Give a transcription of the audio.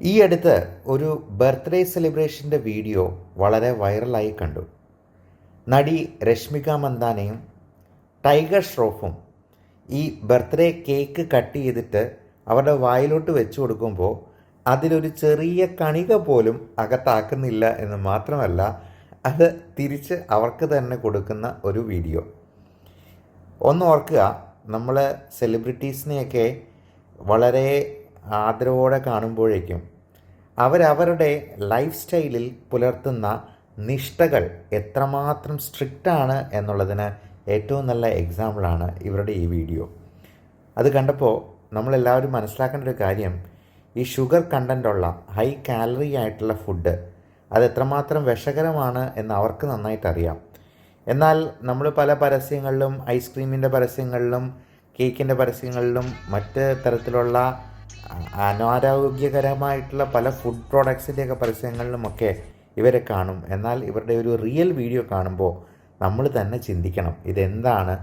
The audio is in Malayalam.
ഈ അടുത്ത് ഒരു ബർത്ത്ഡേ സെലിബ്രേഷൻ്റെ വീഡിയോ വളരെ വൈറലായി കണ്ടു. നടി രശ്മിക മന്ദാനയും ടൈഗർ ഷ്രോഫും ഈ ബർത്ത്ഡേ കേക്ക് കട്ട് ചെയ്തിട്ട് അവരുടെ വായിലോട്ട് വെച്ച് കൊടുക്കുമ്പോൾ അതിലൊരു ചെറിയ കണിക പോലും അകത്താക്കുന്നില്ല എന്ന് മാത്രമല്ല, അത് തിരിച്ച് അവർക്ക് തന്നെ കൊടുക്കുന്ന ഒരു വീഡിയോ. ഒന്ന് ഓർക്കുക, നമ്മൾ സെലിബ്രിറ്റീസിനെയൊക്കെ വളരെ ആദരവോടെ കാണുമ്പോഴേക്കും അവരവരുടെ ലൈഫ് സ്റ്റൈലിൽ പുലർത്തുന്ന നിഷ്ഠകൾ എത്രമാത്രം സ്ട്രിക്റ്റാണ് എന്നുള്ളതിന് ഏറ്റവും നല്ല എക്സാമ്പിളാണ് ഇവരുടെ ഈ വീഡിയോ. അത് കണ്ടപ്പോൾ നമ്മളെല്ലാവരും മനസ്സിലാക്കേണ്ട ഒരു കാര്യം, ഈ ഷുഗർ കണ്ടൻ്റുള്ള ഹൈ കാലറി ആയിട്ടുള്ള ഫുഡ് അത് എത്രമാത്രം വിഷകരമാണ് എന്ന് അവർക്ക് നന്നായിട്ടറിയാം. എന്നാൽ നമ്മൾ പല പരസ്യങ്ങളിലും, ഐസ്ക്രീമിൻ്റെ പരസ്യങ്ങളിലും, കേക്കിൻ്റെ പരസ്യങ്ങളിലും, മറ്റ് തരത്തിലുള്ള അനാരോഗ്യകരമായിട്ടുള്ള പല ഫുഡ് പ്രോഡക്ട്സിൻ്റെയൊക്കെ പരസ്യങ്ങളിലുമൊക്കെ ഇവരെ കാണും. എന്നാൽ ഇവരുടെ ഒരു റിയൽ വീഡിയോ കാണുമ്പോൾ നമ്മൾ തന്നെ ചിന്തിക്കണം, ഇതെന്താണ്